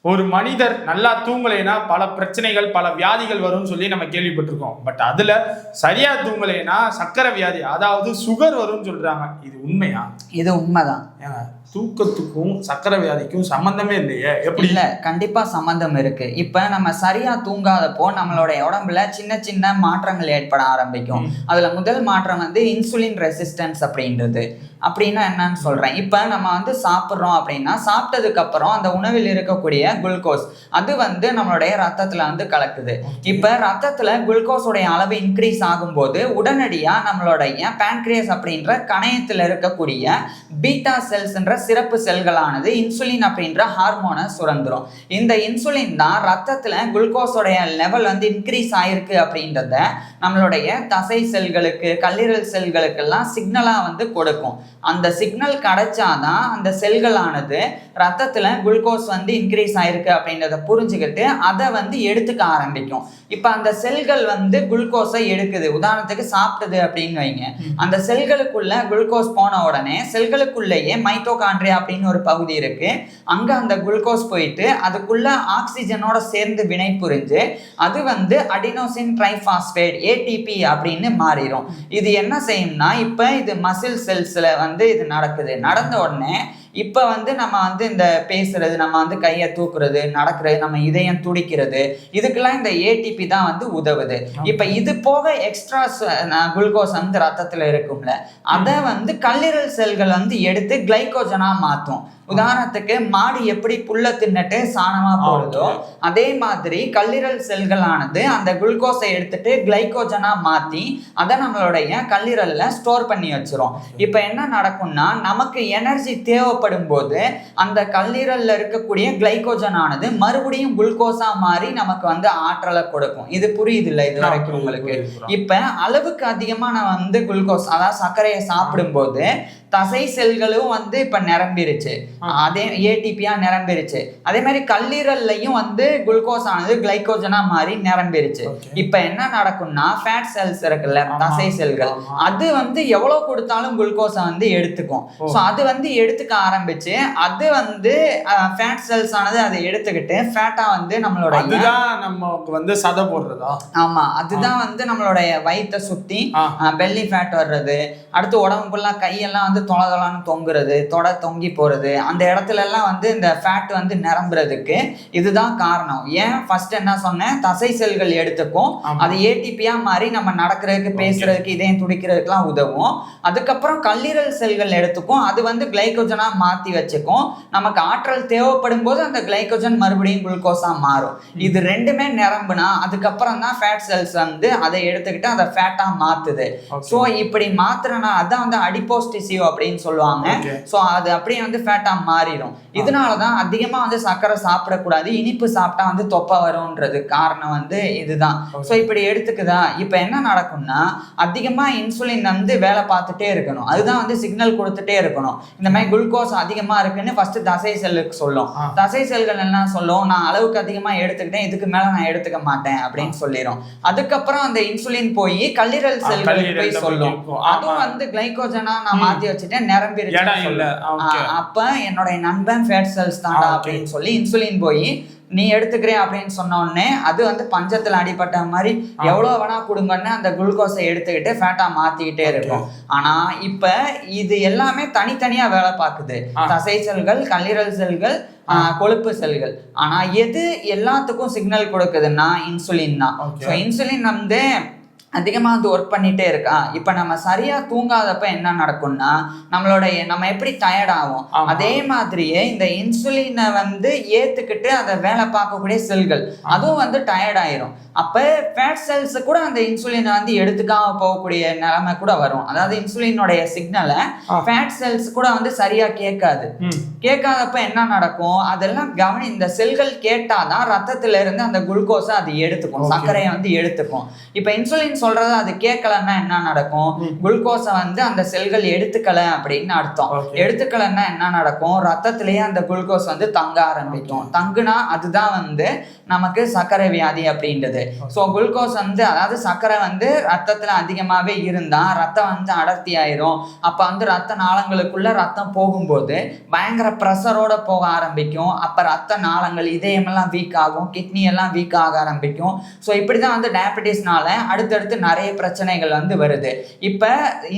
ஒரு மனிதர் நல்லா தூங்கலைன்னா பல பிரச்சனைகள் பல வியாதிகள் வரும்னு சொல்லி நம்ம கேள்விப்பட்டிருக்கோம். பட் அதுல சரியா தூங்கலைன்னா சக்கரை வியாதி, அதாவது சுகர் வரும்னு சொல்றாங்க. இது உண்மையா? இது உண்மைதான். ஏங்க தூக்கத்துக்கும் சக்கரை வியாதிக்கும் சம்பந்தமே இல்லையே? எப்படி? இல்ல, கண்டிப்பா சம்பந்தம் இருக்கு. இப்ப நம்ம சரியா தூங்காதப்போ நம்மளுடைய உடம்புல சின்ன சின்ன மாற்றங்கள் ஏற்பட ஆரம்பிக்கும். அதுல முதல் மாற்றம் வந்து இன்சுலின் ரெசிஸ்டன்ஸ் அப்படின்றது. அப்படின்னா என்னன்னு சொல்றேன். இப்ப நம்ம வந்து சாப்பிட்றோம் அப்படின்னா சாப்பிட்டதுக்கு அப்புறம் அந்த உணவில் இருக்கக்கூடிய குளுக்கோஸ் அது வந்து நம்மளுடைய ரத்தத்துல வந்து கலக்குது. இப்ப ரத்தத்துல குளுக்கோஸோடைய அளவு இன்க்ரீஸ் ஆகும்போது உடனடியா நம்மளுடைய பேன்க்ரியஸ் அப்படின்ற கணையத்துல இருக்கக்கூடிய பீட்டா செல்ஸ்ன்ற சிறப்பு செல்களானது இன்சுலின் அப்படின்ற ஹார்மோனை சுரந்துரும். இந்த இன்சுலின் தான் ரத்தத்துல குளுக்கோஸோடைய லெவல் வந்து இன்க்ரீஸ் ஆயிருக்கு அப்படின்றத நம்மளுடைய தசை செல்களுக்கு கல்லீரல் செல்களுக்கெல்லாம் சிக்னலா வந்து கொடுக்கும். அந்த சிக்னல் கிடைச்சாதான் அந்த செல்களானது ரத்தத்துல குளுக்கோஸ் வந்து இன்க்ரீஸ் ஆயிருக்கு அப்படின்றத புரிஞ்சுக்கிட்டு அதை வந்து எடுத்துக்க ஆரம்பிக்கும். இப்ப அந்த செல்கள் வந்து குளுக்கோஸை எடுக்குது. உதாரணத்துக்கு சாப்பிட்டது அப்படின்னு வைங்க. அந்த செல்களுக்குள்ள குளுக்கோஸ் போன உடனே செல்களுக்குள்ளேயே மைட்டோகாண்ட்ரியா அப்படின்னு ஒரு பகுதி இருக்கு. அங்க அந்த குளுக்கோஸ் போயிட்டு அதுக்குள்ள ஆக்சிஜனோட சேர்ந்து வினை புரிஞ்சு அது வந்து அடினோசின் ட்ரைபாஸ்பேட் ஏடிபி அப்படின்னு மாறிடும். இது என்ன செய்யும்னா, இப்ப இது மசில் செல்ஸ்ல வந்து இது நடக்குது. நடந்த உடனே இப்போ வந்து நம்ம வந்து இந்த பேசுறது, நம்ம வந்து கையை தூக்குறது, நடக்கிறது, நம்ம இதயம் துடிக்கிறது, இதுக்கெல்லாம் இந்த ஏடிபி தான் வந்து உதவுது. இப்போ இது போக எக்ஸ்ட்ரா குளுக்கோஸ் வந்து ரத்தத்தில் இருக்கும்ல, அதை வந்து கல்லீரல் செல்கள் வந்து எடுத்து கிளைகோஜனா மாற்றும். உதாரணத்துக்கு மாடு எப்படி புல்ல தின்னுட்டு சாணமா போடுதோ அதே மாதிரி கல்லீரல் செல்களானது அந்த குளுக்கோஸை எடுத்துட்டு கிளைகோஜனா மாத்தி அதை நம்மளுடைய கல்லீரல்ல ஸ்டோர் பண்ணி வச்சிரும். இப்ப என்ன நடக்கும்னா, நமக்கு எனர்ஜி தேவைப்படும் போது அந்த கல்லீரல்ல இருக்கக்கூடிய கிளைகோஜன் ஆனது மறுபடியும் குளுக்கோஸா மாறி நமக்கு வந்து ஆற்றலை கொடுக்கும். இது புரியுது இல்லை இது வரைக்கும் உங்களுக்கு? இப்ப அளவுக்கு அதிகமா நான் வந்து குளுக்கோஸ் அதாவது சர்க்கரையை சாப்பிடும் போது தசை செல்களும் வந்து இப்ப நிரம்பிருச்சு, அதே ஏடிபியா நிரம்பிருச்சு. அதே மாதிரி கல்லீரல்லையும் வந்து குளுக்கோஸ் ஆனது கிளைகோஜனா மாறி நிரம்பிருச்சு. இப்ப என்ன நடக்கும்னா, ஃபேட் செல்ஸ் இருக்குல்ல, தசை செல்கள், அது வந்து எவ்வளவு கொடுத்தாலும் குளுக்கோஸை வந்து எடுத்துக்கும். ஸோ அது வந்து எடுத்துக்க ஆரம்பிச்சு அது வந்து ஃபேட் செல்ஸ் ஆனது அதை எடுத்துக்கிட்டு ஃபேட்டா வந்து நம்மளுடைய நமக்கு வந்து சதை போடுறதா? ஆமா, அதுதான் வந்து நம்மளுடைய வயிற்றை சுத்தி பெல்லி ஃபேட் வர்றது. அடுத்து உடம்புக்குள்ள கையெல்லாம் வந்து தொலைதொலான்னு தொங்குறது, தொங்கி போறது, அந்த இடத்துல எல்லாம் வந்து இந்த ஃபேட் வந்து நிரம்புறதுக்கு இதுதான் காரணம். ஏன் ஃபர்ஸ்ட் என்ன சொன்னேன், தசை செல்கள் எடுத்துக்கும், அது ஏடிபியா மாதிரி நம்ம நடக்கிறதுக்கு, பேசுறதுக்கு, இதயம் துடிக்கிறதுக்குலாம் உதவும். அதுக்கப்புறம் கல்லீரல் செல்கள் எடுத்துக்கும், அது வந்து கிளைகோஜனா மாத்தி வச்சுக்கும். நமக்கு ஆற்றல் தேவைப்படும் போது அந்த கிளைகோஜன் மறுபடியும் குளுக்கோஸா மாறும். இது ரெண்டுமே நிரம்புனா அதுக்கப்புறம் தான் ஃபேட் செல்ஸ் வந்து அதை எடுத்துக்கிட்டு அதை ஃபேட்டா மாத்துது. ஸோ இப்படி மாத்துறனா அதான் வந்து அடிப்போஸ் டிஷ்யூ அப்படின்னு சொல்லுவாங்க. ஸோ அது அப்படியே வந்து ஃபேட்டா மாறிடும். இதனாலதான் அதிகமா வந்து சர்க்கரை சாப்பிடக்கூடாது, இனிப்பு சாப்பிட்டா வந்து தொப்பை வரும்ன்றது காரணம் வந்து இதுதான். ஸோ இப்படி எடுத்துக்குதா, இப்ப என்ன நடக்கும்னா, அதிகமா இன்சுலின் வந்து வேலை பார்த்துட்டே இருக்கணும். அதுதான் வந்து சிக்னல் கொடுத்துட்டே இருக்கணும். இந்த மாதிரி குளுக்கோஸ் அதிகமா இருக்குன்னு ஃபர்ஸ்ட் தசை செல்லுக்கு சொல்லும். தசை செல்கள் என்ன சொல்லும், நான் அளவுக்கு அதிகமா எடுத்துக்கிட்டேன், இதுக்கு மேல நான் எடுத்துக்க மாட்டேன் அப்படின்னு சொல்லிடும். அதுக்கப்புறம் அந்த இன்சுலின் போய் கல்லீரல் செல்களுக்கு போய் சொல்லும், அதுவும் வந்து கிளைகோஜனா நான் மாத்தி வச்சுட்டேன், நிரம்பிருச்சு. அப்ப என்னுடைய நண்பன் ஃபேட் செல்ஸ் தாண்டா அப்படின்னு சொல்லி இன்சுலின் போய் நீ எடுத்துக்கிறே அப்படின்னு சொன்ன உடனே அது வந்து பஞ்சத்துல அடிபட்ட மாதிரி எவ்வளவு வேணா கொடுங்கன்னு அந்த குளுக்கோஸை எடுத்துக்கிட்டு ஃபேட்டா மாத்திக்கிட்டே இருக்கும். ஆனா இப்ப இது எல்லாமே தனித்தனியா வேலை பார்க்குது. தசை செல்கள், கல்லீரல் செல்கள், கொழுப்பு செல்கள். ஆனா எது எல்லாத்துக்கும் சிக்னல் கொடுக்குதுன்னா இன்சுலின் தான். இன்சுலின் வந்து அதிகமாக வந்து ஒர்க் பண்ணிகிட்டே இருக்கா. இப்போ நம்ம சரியாக தூங்காதப்ப என்ன நடக்கும்னா, நம்ம எப்படி டயர்ட் ஆகும், அதே மாதிரியே இந்த இன்சுலினை வந்து ஏற்றுக்கிட்டு அதை வேலை பார்க்கக்கூடிய செல்கள் அதுவும் வந்து டயர்ட் ஆயிரும். அப்போ ஃபேட் செல்ஸ் கூட அந்த இன்சுலினை வந்து எடுத்துக்காம போகக்கூடிய நிலைமை கூட வரும். அதாவது இன்சுலினுடைய சிக்னலை ஃபேட் செல்ஸ் கூட வந்து சரியாக கேட்காது. கேட்காதப்ப என்ன நடக்கும், அதெல்லாம் இந்த செல்கள் கேட்டாதான் ரத்தத்துல இருந்து அந்த குளுக்கோஸை அது எடுத்துக்கும், சர்க்கரையை வந்து எடுத்துக்கும். இப்போ இன்சுலின் சொல்றது அது கேட்கலன்னா என்ன நடக்கும்? குளுக்கோஸை வந்து அந்த செல்கள் எடுத்துக்கல அப்படின்னு அர்த்தம். எடுத்துக்கலன்னா என்ன நடக்கும்? ரத்தத்திலேயே அந்த குளுக்கோஸ் வந்து தங்க ஆரம்பிக்கும். தங்குனா அதுதான் வந்து நமக்கு சர்க்கரை வியாதி அப்படின்றது. ஸோ குளுக்கோஸ் வந்து அதாவது சர்க்கரை வந்து ரத்தத்துல அதிகமாவே இருந்தா ரத்தம் வந்து அடர்த்தி ஆயிரும். அப்ப வந்து ரத்த நாளங்களுக்குள்ள ரத்தம் போகும்போது பயங்கர ப்ரெஷரோட போக ஆரம்பிக்கும். அப்ப ரத்த நாளங்கள் இதயமெல்லாம் வீக் ஆகும், கிட்னி எல்லாம் வீக் ஆக ஆரம்பிக்கும். ஸோ இப்படிதான் வந்து டயபெட்டிஸ்னால அடுத்தடுத்து நிறைய பிரச்சனைகள் வந்து வருது. இப்ப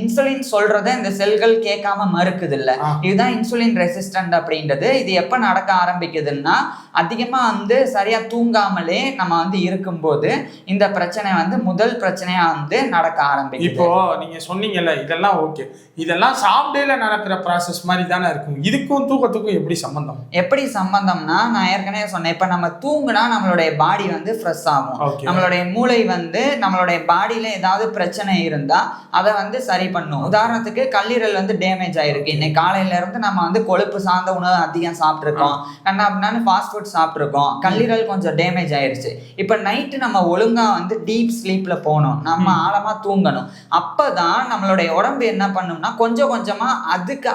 இன்சுலின் சொல்றத இந்த செல்கள் கேட்காம மறுக்குது இல்ல, இதுதான் இன்சுலின் ரெசிஸ்டன்ட் அப்படின்றது. இது எப்ப நடக்க ஆரம்பிக்குதுன்னா அதிகமா வந்து சரியா தூங்காமலே நம்ம வந்து இருக்கும்போது இந்த பிரச்சனை வந்து முதல் பிரச்சனையா வந்து நடக்க ஆரம்பிக்கும். இப்போ நீங்க சொன்னீங்கல்ல இதெல்லாம் ஓகே, இதெல்லாம் சாப்பிடல நடக்கிற ப்ராசஸ் மாதிரி தானே இருக்கும். இதுக்கும் தூக்கத்துக்கும் எப்படி சம்பந்தம்? எப்படி சம்பந்தம்னா நான் ஏற்கனவே சொன்னேன், இப்ப நம்ம தூங்குனா நம்மளுடைய பாடி வந்து ஃப்ரெஷ் ஆகும். நம்மளுடைய மூளை வந்து நம்மளுடைய பாடியில ஏதாவது பிரச்சனை இருந்தா அதை வந்து சரி பண்ணும். உதாரணத்துக்கு கல்லீரல் வந்து டேமேஜ் ஆயிருக்கு, இன்னைக்கு காலையில இருந்து நம்ம வந்து கொழுப்பு சார்ந்த உணவு அதிகம் சாப்பிட்டுருக்கோம், கண்ணாபின்னு ஃபாஸ்ட் ஃபுட் சாப்பிட்டுருக்கோம், கல்லீரல் கொஞ்சம் டேமேஜ் ஆயிருச்சு. இப்ப நைட்டு நம்ம ஒழுங்கா வந்து டீப் ஸ்லீப்ல போகணும், நம்ம ஆழமா தூங்கணும். அப்பதான் நம்மளுடைய உடம்பு என்ன பண்ணும்னா கொஞ்சம் கொஞ்சமா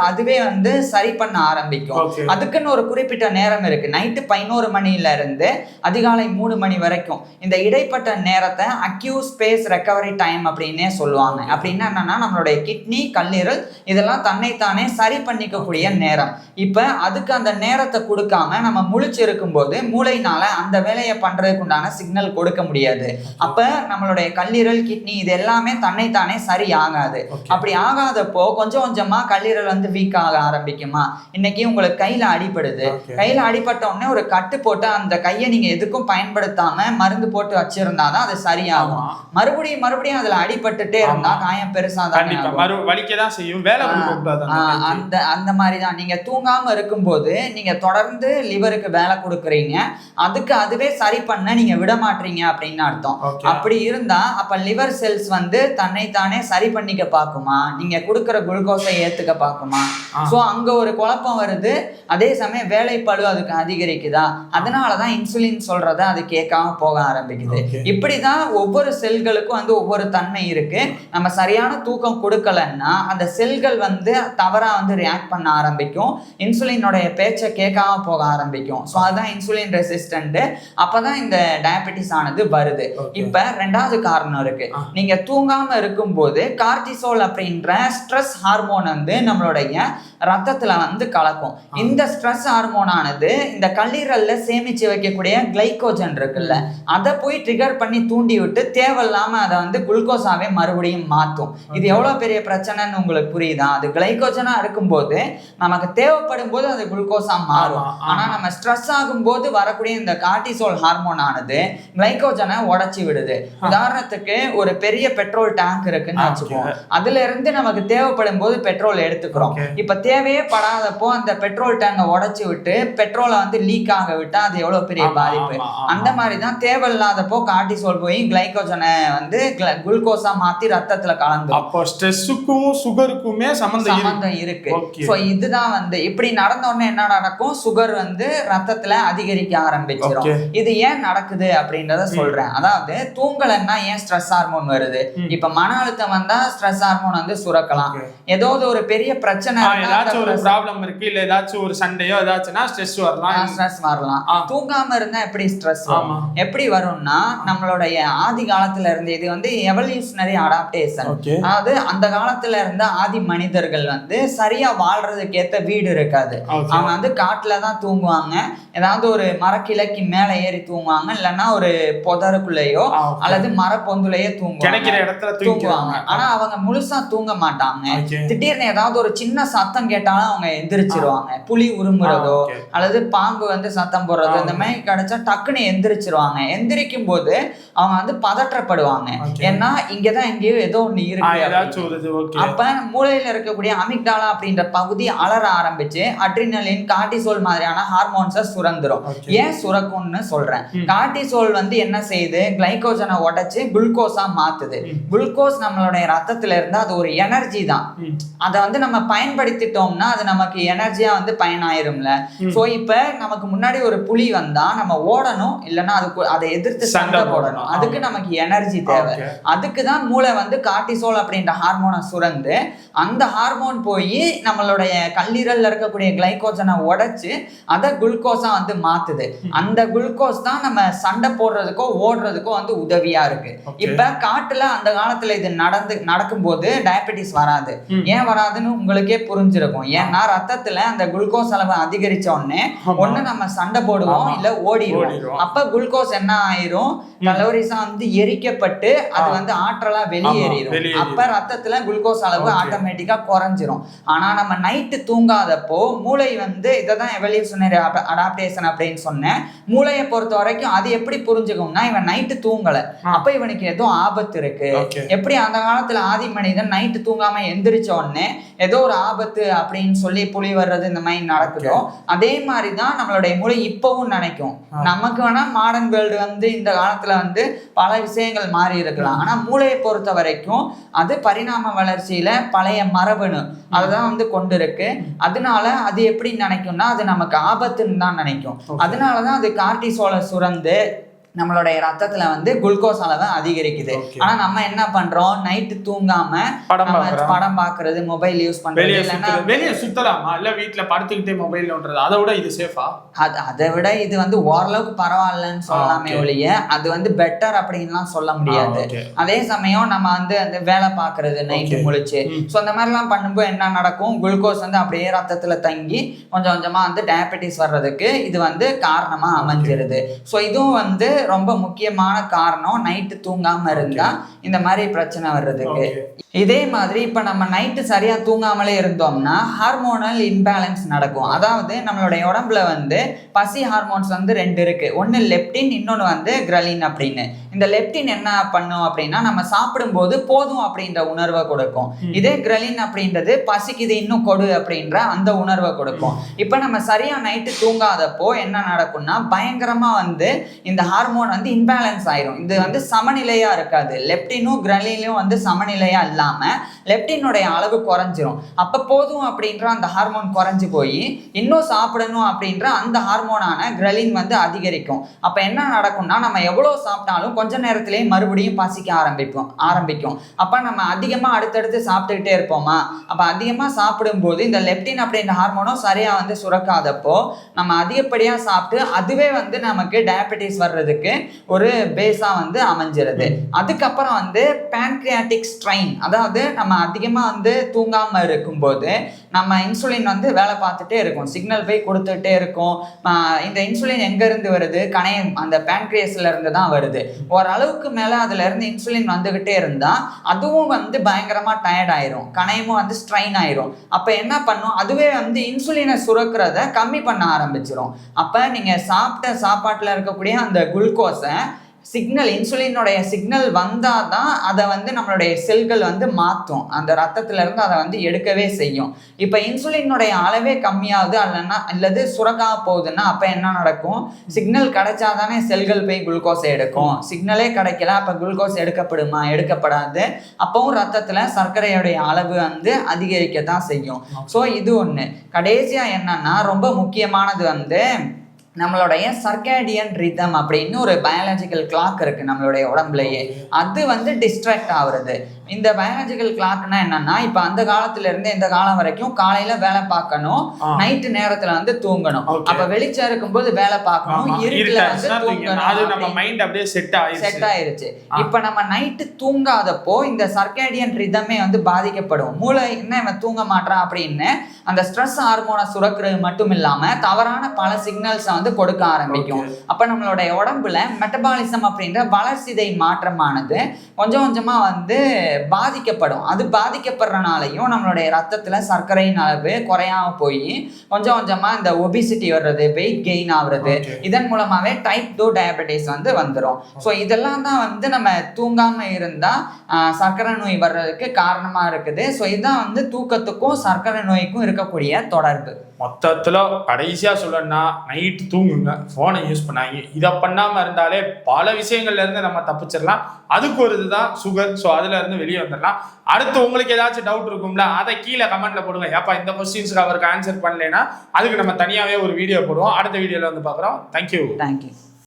அதுவே வந்து சரி பண்ண ஆரம்பிக்கும். அதுக்குன்னு ஒரு குறிப்பிட்ட நேரம் இருக்கு. நைட்டு 11 மணில இருந்து அதிகாலை 3 மணி வரைக்கும் இந்த இடைப்பட்ட நேரத்தை அக்யூட் ஸ்பேஸ் ரெக்கவரி டைம் அப்படின்னே சொல்லுவாங்க. அப்படின்னா என்னன்னா நம்மளுடைய கிட்னி, கல்லீரல் இதெல்லாம் தன்னைத்தானே சரி பண்ணிக்கக்கூடிய நேரம். இப்ப அதுக்கு அந்த நேரத்தை கொடுக்காம நம்ம முழிச்சு இருக்கும்போது மூளையினால அந்த வேலையை பண்றதுக்கு உண்டான சிக்னல் கொடுக்க முடியாது. அப்ப நம்மளுடைய கல்லீரல், கிட்னி இது எல்லாமே தன்னைத்தானே சரி ஆகாது. அப்படி ஆகாதப்போ கொஞ்சம் கொஞ்சமா கல்லீரல் வந்து வீக் ஆக ஆரம்பிக்குமா. இன்னைக்கு உங்களுக்கு கையில அடிபடுது, கையில அடிபட்ட உடனே ஒரு கட்டு போட்டு அந்த கையை நீங்க எதுக்கும் பயன்படுத்தாம மருந்து போட்டு வச்சிருந்தாதான் அது சரியாகும். மறுபடியும் அதுல அடிபட்டுட்டே இருந்தா காயம் பெருசாதான் வலிக்கதான் செய்யும். வேலை அந்த மாதிரிதான் நீங்க தூங்காம இருக்கும்போது நீங்க தொடர்ந்து லிவருக்கு வேலை கொடுக்குறீங்க, அதுக்கு அதுவே சரி பண்ண நீங்க விட மாட்டீங்க அப்படின்னு அர்த்தம். அப்படி இருந்தா அப்ப லிவர் செல்ஸ் வந்து தன்னைத்தானே சரி பண்ணிக்க பாக்குமா, நீங்க கொடுக்குற குளுக்கோஸை ஏத்துக்க பாக்குமா? சோ அங்க ஒரு குழப்பம் வருது. அதே சமயம் வேலைப்பளு அதுக்கு அதிகரிக்குதா, அதனாலதான் இன்சுலின் சொல்றத அது கேட்காம போக ஆரம்பிக்குது. இப்படிதான் ஒவ்வொரு செல்களுக்கும் வந்து ஒவ்வொரு தன்மை இருக்கு. நம்ம சரியான தூக்கம் கொடுக்கலன்னா அந்த செல்கள் வந்து தவறா வந்து ரியாக்ட் பண்ண ஆரம்பிக்கும், இன்சுலினோடைய பேச்சை கேட்காம போக ஆரம்பிக்கும். ஸோ அதுதான் இன்சுலின் ரெசிஸ்டன்ட். அப்பதான் இந்த டயபெட்டிஸ் ஆனது வருது. இப்ப ரெண்டாவது காரணம் இருக்கு. நீங்க தூங்காம இருக்கும்போது கார்டிசோல் அப்படின்ற ஸ்ட்ரெஸ் ஹார்மோன் வந்து நம்மளுடைய ரத்தத்துல வந்து கலக்கும். இந்த ஸ்ட்ரெஸ் ஹார்மோன் ஆனது இந்த கல்லீரல்ல சேமிச்சு வைக்கக்கூடிய கிளைகோஜன் இருக்குல்ல, அதை போய் ட்ரிகர் பண்ணி தூண்டி விட்டு தேவையில்லாம அதை வந்து குளுக்கோஸாவே மறுபடியும் மாற்றும். இது எவ்வளவு பெரிய பிரச்சனைன்னு உங்களுக்கு புரியுதா? அது கிளைகோஜனா இருக்கும்போது நமக்கு தேவைப்படும் போது அது குளுக்கோஸா மாறும். ஆனா நம்ம ஸ்ட்ரெஸ் ஆகும்போது வரக்கூடிய இந்த கார்டிசோல் ஹார்மோன் ஆனது கிளைகோஜனை உடைச்சி விடுது. உதாரணத்துக்கு ஒரு பெரிய பெட்ரோல் டேங்க் இருக்குன்னு வச்சுக்கோம், அதுல இருந்து நமக்கு தேவைப்படும் போது பெட்ரோல் எடுத்துக்கிறோம். இப்ப தேவையே படாதப்போ அந்த பெட்ரோல் டேங்கை உடைச்சி விட்டு பெட்ரோலை வந்து லீக் ஆக விட்டா அது எவ்வளவு பெரிய பாதிப்பு. அந்த மாதிரிதான் தேவையில்லாதப்போ கார்டிசோல் போய் கிளைகோஜனை வந்து குளுக்கோஸா மாத்தி ரத்தத்துல கலந்து. அப்போ ஸ்ட்ரெஸ்ஸுக்கும் சுகருக்குமே சம்பந்தம் இருக்கு. சோ இதுதான் வந்து இப்படி நடந்த உடனே என்ன நடக்கும், சுகர் வந்து ரத்தத்துல அதிகரிக்க ஆரம்பிச்சிடும். இது ஏன் நடக்குது அப்படின்றத சொல்றேன். அதாவது தூங்கலன்னா ஏன் ஸ்ட்ரெஸ் ஹார்மோன் வருது? இப்ப மன அழுத்தம் வந்தா ஸ்ட்ரெஸ் ஹார்மோன் வந்து சுரக்கலாம். ஏதாவது ஒரு பெரிய பிரச்சனை, ஏதாச்சும் ஒரு ப்ராப்ளம் இருக்கு, இல்ல ஏதாச்சும் ஒரு சண்டையோ ஏதாச்சும்னா ஸ்ட்ரெஸ் வரலாம். தூங்காம இருந்தா எப்படி ஸ்ட்ரெஸ் வரும்? எப்படி வரும்னா நம்மளுடைய ஆதி காலத்துல இருந்து இது வந்து எவல்யூஷனரி அடாப்டேஷன். அதாவது அந்த காலத்துல இருந்த ஆதி மனிதர்கள் வந்து சரியா வாழ்றதுக்கு ஏத்த வீடு இருக்காது. அவங்க வந்து காட்டுலதான் தூங்குவாங்க, ஏதாவது ஒரு மரக்கிளைக்கு மேல ஏறி தூங்குவாங்க, இல்லைன்னா ஒரு புதருக்குள்ளேயோ அல்லது மரப்பொந்துலயோ தூங்குவாங்க. ஆனா அவங்க முழுசா தூங்க மாட்டாங்க. திடீர்னு ஏதாவது ஒரு சின்ன சத்தம் கேட்டாலும் அவங்க எந்திரிச்சிருவாங்க. புலி உருமுறதோ அல்லது பாம்பு வந்து சத்தம் போடுறதோ இந்த மாதிரி கிடைச்சா டக்குன்னு எந்திரிச்சிருவாங்க. எந்திரிக்கும் போது அவங்க வந்து பதற்றப்படுவாங்க. ஏன்னா இங்கதான் எங்கேயோ ஏதோ ஒண்ணு இருக்கு. அப்ப மூளையில இருக்கக்கூடிய அமிக்டாலா அப்படின்ற பகுதி அலற ஆரம்பிச்சு அட்ரினலின், கார்டிசோல் மாதிரியான ஹார்மோன்ஸை சுரந்துரும். ஏன் சுரக்கும்னு சொல்றேன். கார்டிசோல் வந்து என்ன செய்யுது, கிளைகோஜனை உடைச்சு குளுக்கோஸா மாத்துது. குளுக்கோஸ் நம்மளுடைய ரத்தத்துல இருந்தா அது ஒரு எனர்ஜி தான். அதை வந்து நம்ம பயன்படுத்திட்டோம் எடுத்துக்கிட்டோம்னா அது நமக்கு எனர்ஜியா வந்து பயனாயிரும்ல. சோ இப்ப நமக்கு முன்னாடி ஒரு புலி வந்தா நம்ம ஓடணும், இல்லைன்னா அதை எதிர்த்து சண்டை போடணும். அதுக்கு நமக்கு எனர்ஜி தேவை. அதுக்குதான் மூளை வந்து கார்டிசோல் அப்படின்ற ஹார்மோனை சுரந்து அந்த ஹார்மோன் போய் நம்மளுடைய கல்லீரல்ல இருக்கக்கூடிய கிளைகோஜனை உடைச்சு அதை குளுக்கோஸா வந்து மாத்துது. அந்த குளுக்கோஸ் தான் நம்ம சண்டை போடுறதுக்கோ ஓடுறதுக்கோ வந்து உதவியா இருக்கு. இப்ப காட்டுல அந்த காலத்துல இது நடக்கும்போது டயபெட்டிஸ் வராது. ஏன் வராதுன்னு உங்களுக்கே புரிஞ்சிருக்கும். ஏன்னா ரத்தத்துல அந்த குளுக்கோஸ் அளவு அதிகரிச்ச உடனே ஒண்ணு நம்ம சண்டை போடுவோம், இல்ல ஓடிடுவோம். அப்ப குளுக்கோஸ் என்ன ஆயிரும், கலோரிஸா வந்து எரிக்கப்பட்டு அது வந்து ஆற்றலா வெளியேறிடும். அப்ப ரத்தத்துல குளுக்கோஸ் அளவு ஆட்டோமேட்டிக்கா குறைஞ்சிரும். ஆனா நம்ம நைட்டு தூங்காதப்போ மூளை வந்து இதான் எவல்யூஷனரி அடாப்டேஷன் அப்படின்னு சொன்னேன். மூளையை பொறுத்த வரைக்கும் அது எப்படி புரிஞ்சுக்கும்னா, இவன் நைட்டு தூங்கல, அப்ப இவனுக்கு ஏதோ ஆபத்து இருக்கு. எப்படி அந்த காலத்துல ஆதி மனிதன் நைட்டு தூங்காம எந்திரிச்ச உடனே ஏதோ ஒரு ஆபத்து அப்படின்னு சொல்லி புலி வர்றது இந்த மாதிரி நடக்குதோ, அதே மாதிரிதான் நம்மளுடைய மூளை இப்பவும் நினைக்கும். நமக்கு வேணா மாடர்ன் வேர்ல்டு வந்து இந்த காலத்துல வந்து பல விஷயங்கள் மாறி இருக்கலாம். ஆனா மூளையை பொறுத்த வரைக்கும் அது பரிணாம வளர்ச்சியில பழைய மரபணு அதுதான் வந்து கொண்டு இருக்கு. அதனால அது எப்படி நினைக்கும்னா அது நமக்கு ஆபத்துன்னு தான் நினைக்கும். அதனாலதான் அது கார்டிசோலை சுரந்து நம்மளுடைய ரத்தத்துல வந்து குளுக்கோஸ் அளவை அதிகரிக்குது. ஆனா நம்ம என்ன பண்றோம், நைட்டு தூங்காம படம் பாக்குறது, மொபைல் யூஸ் பண்றது, வெளியே சுத்தலாமா இல்ல வீட்டுல படுத்துக்கிட்டே மொபைல் நோண்டுறது, அதை விட இது சேஃபா? அதை விட இது வந்து ஓரளவுக்கு பரவாயில்லன்னு சொல்லலாமே ஒழிய அது வந்து பெட்டர் அப்படின்லாம் சொல்ல முடியாது. அதே சமயம் நம்ம வந்து அந்த வேலை பாக்குறது நைட்டு முழிச்சு ஸோ அந்த மாதிரிலாம் பண்ணும்போது என்ன நடக்கும், குளுக்கோஸ் வந்து அப்படியே ரத்தத்துல தங்கி கொஞ்சம் கொஞ்சமா வந்து டயபெட்டிஸ் வர்றதுக்கு இது வந்து காரணமா அமைஞ்சிருது. ஸோ இதுவும் வந்து ரொம்ப முக்கியமான காரணம், நைட்டு தூங்காம இருந்தா இந்த மாதிரி பிரச்சனை வர்றதுக்கு. இதே மாதிரி இப்ப நம்ம நைட்டு சரியா தூங்காமலே இருந்தோம்னா ஹார்மோனல் இன்பேலன்ஸ் நடக்கும். அதாவது நம்மளுடைய உடம்புல வந்து பசி ஹார்மோன்ஸ் வந்து 2 இருக்கு. ஒன்னு லெப்டின், இன்னொன்னு வந்து கிரலின் அப்படின்னு. இந்த லெப்டின் என்ன பண்ணும் அப்படின்னா நம்ம சாப்பிடும்போது போதும் அப்படின்ற உணர்வை கொடுக்கும். இதே கிரலின் அப்படின்றது பசிக்குது இன்னும் கொடு அப்படின்ற அந்த உணர்வை கொடுக்கும். இப்ப நம்ம சரியா நைட்டு தூங்காதப்போ என்ன நடக்கும்னா பயங்கரமா வந்து இந்த ஹார்மோன் வந்து இன்பேலன்ஸ் ஆயிரும். இது வந்து சமநிலையா இருக்காது. லெப்டினும் கிரலினும் வந்து சமநிலையா இல்லாம லெப்டினுடைய அளவு குறைஞ்சிரும். அப்ப போதும் அப்படின்ற அந்த ஹார்மோன் குறைஞ்சு போய் இன்னும் சாப்பிடணும் அப்படின்ற அந்த ஹார்மோனான கிரலின் வந்து அதிகரிக்கும். அப்ப என்ன நடக்கும்னா நம்ம எவ்வளவு சாப்பிட்டாலும் கொஞ்ச நேரத்திலேயே மறுபடியும் பசிக்க ஆரம்பிக்கும். அப்ப நம்ம அதிகமா அடுத்தடுத்து சாப்பிட்டுக்கிட்டே இருப்போமா, அப்ப அதிகமா சாப்பிடும் போது இந்த லெப்டின் அப்படின்ற ஹார்மோனும் சரியா வந்து சுரக்காதப்போ நம்ம அதிகப்படியா சாப்பிட்டு அதுவே வந்து நமக்கு டயபெட்டிஸ் வர்றதுக்கு ஒரு பேஸா வந்து அமைஞ்சிருது. அதுக்கப்புறம் வந்து பேன்கிரியாட்டிக் ஸ்ட்ரெயின், அதாவது நம்ம அதிகமா வந்து தூங்காம இருக்கும்போது நம்ம இன்சுலின் வந்து வேலை பார்த்துட்டே இருக்கும், சிக்னல் போய் கொடுத்துட்டே இருக்கும். இந்த இன்சுலின் எங்க இருந்து வருது, கணையம் அந்த பேன்கிரியஸ்ல இருந்து தான் வருது. ஓரளவுக்கு மேல அதுல இருந்து இன்சுலின் வந்துகிட்டே இருந்தா அதுவும் வந்து பயங்கரமா டயர்ட் ஆயிரும், கணையமும் வந்து ஸ்ட்ரெயின் ஆயிரும். அப்ப என்ன பண்ணும், அதுவே வந்து இன்சுலினை சுரக்கிறத கம்மி பண்ண ஆரம்பிச்சிடும். அப்ப நீங்க சாப்பிட்ட சாப்பாட்டுல இருக்கக்கூடிய அந்த குளுக்கோஸை சிக்னல், இன்சுலினுடைய சிக்னல் வந்தாதான் அதை வந்து நம்மளுடைய செல்கள் வந்து மாற்றும், அந்த ரத்தத்துல இருந்து அதை வந்து எடுக்கவே செய்யும். இப்போ இன்சுலினுடைய அளவே கம்மியாகுது அல்லது சுரக்காம போகுதுன்னா அப்ப என்ன நடக்கும், சிக்னல் கிடைச்சாதானே செல்கள் போய் குளுக்கோஸை எடுக்கும். சிக்னலே கிடைக்கல, அப்ப குளுக்கோஸ் எடுக்கப்படுமா, எடுக்கப்படாது. அப்பவும் ரத்தத்துல சர்க்கரையுடைய அளவு வந்து அதிகரிக்கத்தான் செய்யும். ஸோ இது ஒண்ணு. கடைசியா என்னன்னா ரொம்ப முக்கியமானது வந்து நம்மளுடைய சர்க்கேடியன் ரிதம் அப்படின்னு ஒரு பயாலஜிக்கல் கிளாக் இருக்கு நம்மளுடைய உடம்புலயே. அது வந்து டிஸ்ட்ராக்ட் ஆகுறது. இந்த பயாலஜிக்கல் கிளாக்னா என்னன்னா, இப்ப அந்த காலத்துல இருந்து இந்த காலம் வரைக்கும் காலையில வேலை பார்க்கணும், நைட்டு நேரத்துல வந்து தூங்கணும். அப்ப வெளிச்சம் இருக்கும்போது வேலை பார்க்கணும், இருட்டுல வந்து தூங்கணும், செட் ஆயிருச்சு. இப்ப நம்ம நைட்டு தூங்காதப்போ இந்த சர்க்கேடியன் ரிதமே வந்து பாதிக்கப்படும். மூளை என்ன இவன் தூங்க மாட்டான் அப்படின்னு அந்த ஸ்ட்ரெஸ் ஹார்மோனை சுரக்கிறது மட்டும் இல்லாம தவறான பல சிக்னல்ஸை வந்து கொடுக்க ஆரம்பிக்கும். அப்ப நம்மளுடைய உடம்புல மெட்டபாலிசம் அப்படின்ற வளர்சிதை மாற்றமானது கொஞ்சம் கொஞ்சமா வந்து பாதிக்கப்படும். அது பாதிக்கப்படுறனாலையும் நம்மளுடைய ரத்தத்துல சர்க்கரையின் அளவு குறையாம போய் கொஞ்சம் கொஞ்சமா இந்த ஒபிசிட்டி வர்றது, வெயிட் கெயின் ஆகுறது, இதன் மூலமாவே டைப் 2 டயபெட்டிஸ் வந்து வந்துடும். ஸோ இதெல்லாம் தான் வந்து நம்ம தூங்காம இருந்தா சர்க்கரை நோய் வர்றதுக்கு காரணமா இருக்குது. ஸோ இதுதான் வந்து தூக்கத்துக்கும் சர்க்கரை நோய்க்கும் இருக்கக்கூடிய தொடர்பு. மொத்தத்துல கடைசியா சொல்லணும்னா நைட்டு தூங்குங்க, போனை யூஸ் பண்ணாங்க. இதை பண்ணாம இருந்தாலே பல விஷயங்கள்ல இருந்து நம்ம தப்பிச்சிடலாம். அதுக்கு ஒரு இதுதான் சுகர். ஸோ அதுல இருந்து வெளியே வந்துடலாம். அடுத்து உங்களுக்கு ஏதாச்சும் டவுட் இருக்கும்ல, அதை கீழே கமெண்ட்ல போடுங்க. ஏப்பா இந்த கொஸ்டின்ஸ்க்கு அவருக்கு ஆன்சர் பண்ணலைன்னா அதுக்கு நம்ம தனியாவே ஒரு வீடியோ போடுவோம். அடுத்த வீடியோல வந்து பார்க்குறோம். தேங்க்யூ.